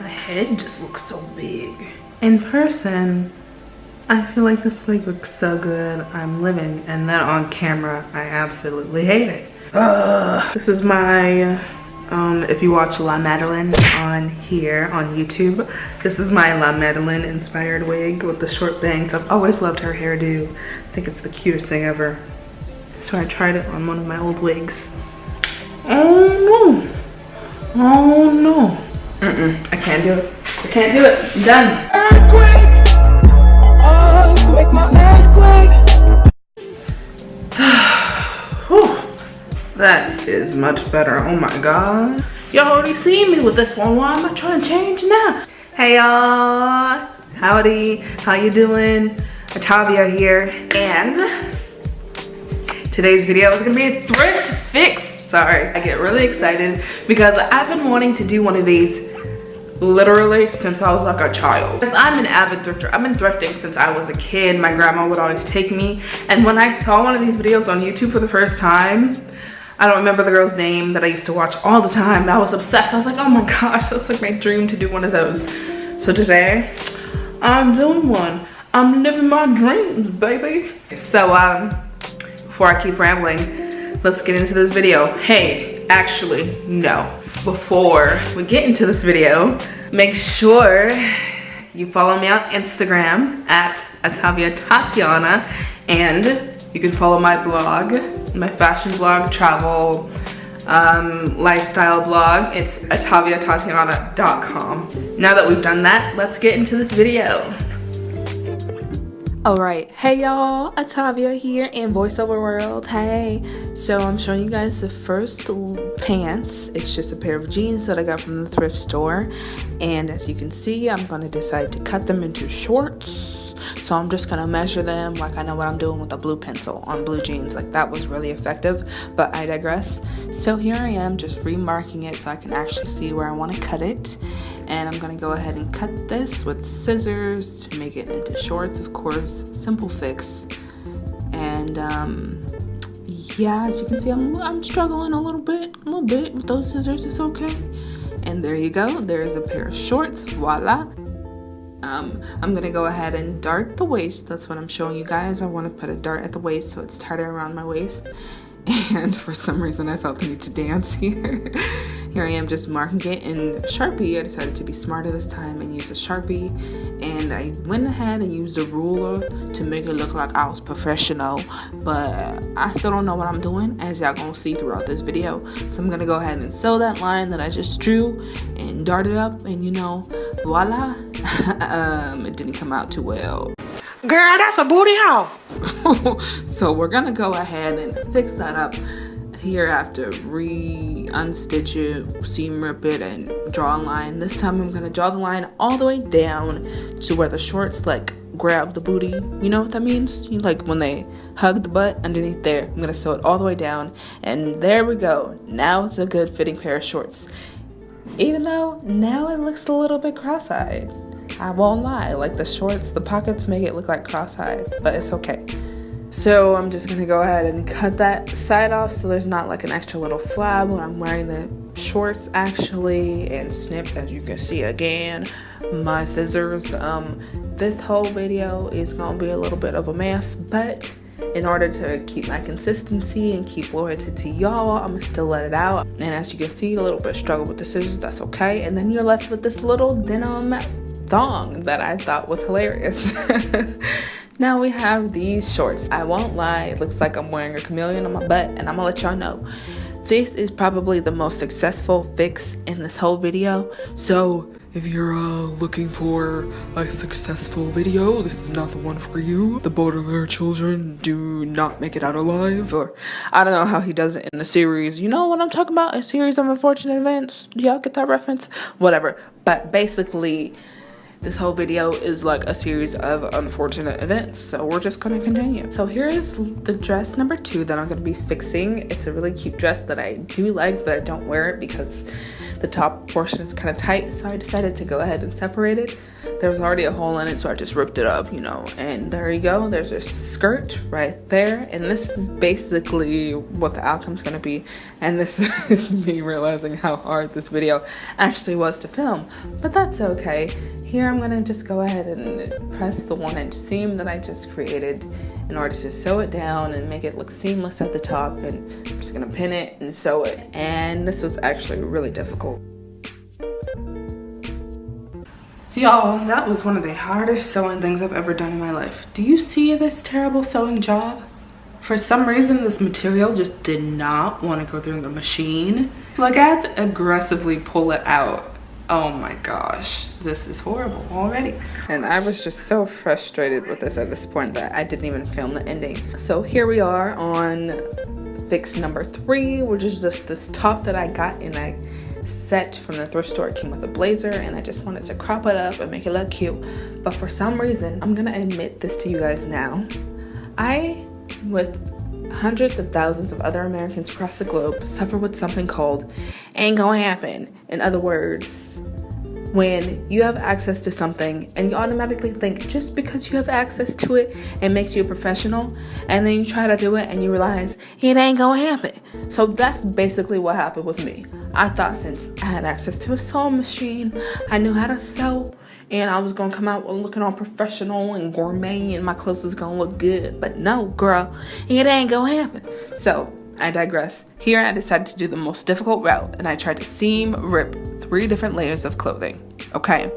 My head just looks so big. In person, I feel like this wig looks so good. I'm living, and then on camera, I absolutely hate it. This is my, if you watch La Madeleine on here on YouTube, this is my La Madeleine inspired wig with the short bangs. I've always loved her hairdo. I think it's the cutest thing ever. So I tried it on one of my old wigs. Oh no. Oh no. I can't do it. I can't do it. I'm done. Earthquake. Oh, make my Whew. That is much better. Oh my god. Y'all already seen me with this one. Why am I trying to change now? Hey y'all. Howdy. How you doing? Atavia here. And today's video is gonna be a thrift fix. Sorry. I get really excited because I've been wanting to do one of these literally since I was like a child. Because I'm an avid thrifter. I've been thrifting since I was a kid. My grandma would always take me. And when I saw one of these videos on YouTube for the first time, I don't remember the girl's name that I used to watch all the time. I was obsessed. I was like, oh my gosh, that's like my dream to do one of those. So today, I'm doing one. I'm living my dreams, baby. So before I keep rambling, let's get into this video. Hey, actually, no. Before we get into this video, make sure you follow me on Instagram at ataviatatiana, and you can follow my blog, my fashion blog, travel, lifestyle blog. It's ataviatatiana.com. Now that we've done that, let's get into this video. Alright, hey y'all, Atavia here in voiceover world. Hey, so I'm showing you guys the first pants. It's just a pair of jeans that I got from the thrift store, and as you can see, I'm going to decide to cut them into shorts. So I'm just going to measure them like I know what I'm doing with a blue pencil on blue jeans. Like that was really effective, but I digress. So here I am just remarking it so I can actually see where I want to cut it. And I'm going to go ahead and cut this with scissors to make it into shorts, of course. Simple fix. And yeah, as you can see, I'm struggling a little bit with those scissors. It's okay. And there you go. There's a pair of shorts. Voila. I'm gonna go ahead and dart the waist. That's what I'm showing you guys. I want to put a dart at the waist so it's tighter around my waist. And for some reason I felt the need to dance here. Here I am just marking it in Sharpie. I decided to be smarter this time and use a Sharpie. And I went ahead and used a ruler to make it look like I was professional. But I still don't know what I'm doing, as y'all gonna see throughout this video. So I'm gonna go ahead and sew that line that I just drew and dart it up, and you know, voila. It didn't come out too well. Girl, that's a booty hole. So we're gonna go ahead and fix that up here after unstitch it, seam rip it, and draw a line. This time I'm gonna draw the line all the way down to where the shorts like grab the booty. You know what that means? Like when they hug the butt underneath there. I'm gonna sew it all the way down, and there we go. Now it's a good fitting pair of shorts. Even though now it looks a little bit cross-eyed. I won't lie, like the shorts, the pockets make it look like cross-eyed, but it's okay. So I'm just gonna go ahead and cut that side off so there's not like an extra little flab when I'm wearing the shorts actually, and snip, as you can see again, my scissors. This whole video is gonna be a little bit of a mess, but in order to keep my consistency and keep loyalty to y'all, I'm gonna still let it out. And as you can see, a little bit of struggle with the scissors, that's okay. And then you're left with this little denim thong that I thought was hilarious. Now we have these shorts. I won't lie, it looks like I'm wearing a chameleon on my butt, and I'm gonna let y'all know. This is probably the most successful fix in this whole video. So if you're looking for a successful video, this is not the one for you. The Baudelaire children do not make it out alive. Or I don't know how he does it in the series. You know what I'm talking about? A series of unfortunate events. Do y'all get that reference? Whatever. But basically, this whole video is like a series of unfortunate events, so we're just gonna continue. So here is the dress number 2 that I'm gonna be fixing. It's a really cute dress that I do like, but I don't wear it because the top portion is kind of tight, so I decided to go ahead and separate it. There was already a hole in it, so I just ripped it up, you know, and there you go. There's a skirt right there, and this is basically what the outcome's gonna be. And this is me realizing how hard this video actually was to film, but that's okay. Here I'm gonna just go ahead and press the 1-inch seam that I just created in order to sew it down and make it look seamless at the top, and I'm just gonna pin it and sew it. And this was actually really difficult. Y'all, that was one of the hardest sewing things I've ever done in my life. Do you see this terrible sewing job? For some reason, this material just did not want to go through the machine. Like, I had to aggressively pull it out. Oh my gosh, this is horrible already. And I was just so frustrated with this at this point that I didn't even film the ending. So here we are on fix number 3, which is just this top that I got in a set from the thrift store. It came with a blazer, and I just wanted to crop it up and make it look cute. But for some reason, I'm gonna admit this to you guys now, I, with hundreds of thousands of other Americans across the globe, suffer with something called ain't gonna happen. In other words, when you have access to something and you automatically think just because you have access to it, it makes you a professional, and then you try to do it and you realize it ain't gonna happen. So that's basically what happened with me. I thought since I had access to a sewing machine, I knew how to sew, and I was gonna come out looking all professional and gourmet, and my clothes was gonna look good. But no, girl, it ain't gonna happen. So I digress. Here I decided to do the most difficult route, and I tried to seam rip 3 different layers of clothing. Okay,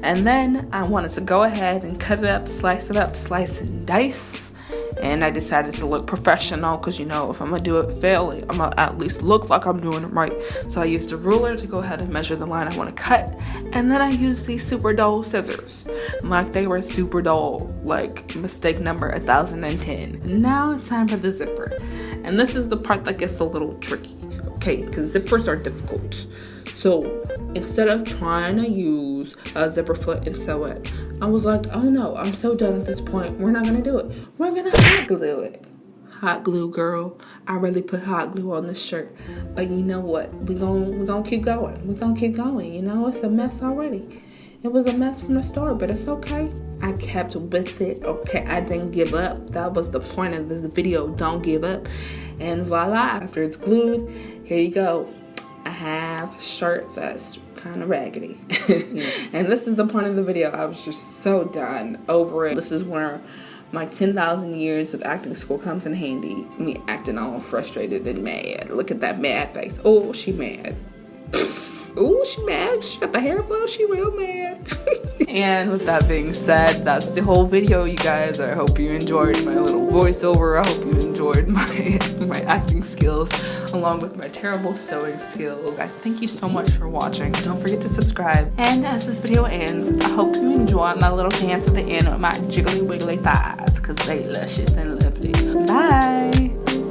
and then I wanted to go ahead and cut it up, slice and dice. And I decided to look professional, because you know, if I'm gonna do it fairly, I'm gonna at least look like I'm doing it right. So I used a ruler to go ahead and measure the line I want to cut, and then I used these super dull scissors, like they were super dull, like mistake number 1010. And now it's time for the zipper, and this is the part that gets a little tricky, okay, because zippers are difficult. So instead of trying to use a zipper foot and sew it, I was like, oh no, I'm so done at this point. We're not gonna do it. We're gonna hot glue it. Hot glue, girl. I really put hot glue on this shirt. But you know what? We're gonna keep going. We're gonna keep going. You know, it's a mess already. It was a mess from the start, but it's okay. I kept with it, okay? I didn't give up. That was the point of this video. Don't give up. And voila, after it's glued, here you go. I have a shirt that's kind of raggedy. And this is the point of the video. I was just so done over it. This is where my 10,000 years of acting school comes in handy. Me acting all frustrated and mad. Look at that mad face. Oh, she mad. Oh, she mad. She got the hair blow. She real mad. And with that being said, that's the whole video, you guys. I hope you enjoyed my little voiceover. I hope you enjoyed my acting skills, along with my terrible sewing skills. I thank you so much for watching. Don't forget to subscribe. And as this video ends, I hope you enjoy my little dance at the end of my jiggly wiggly thighs, because they luscious and lovely. Bye.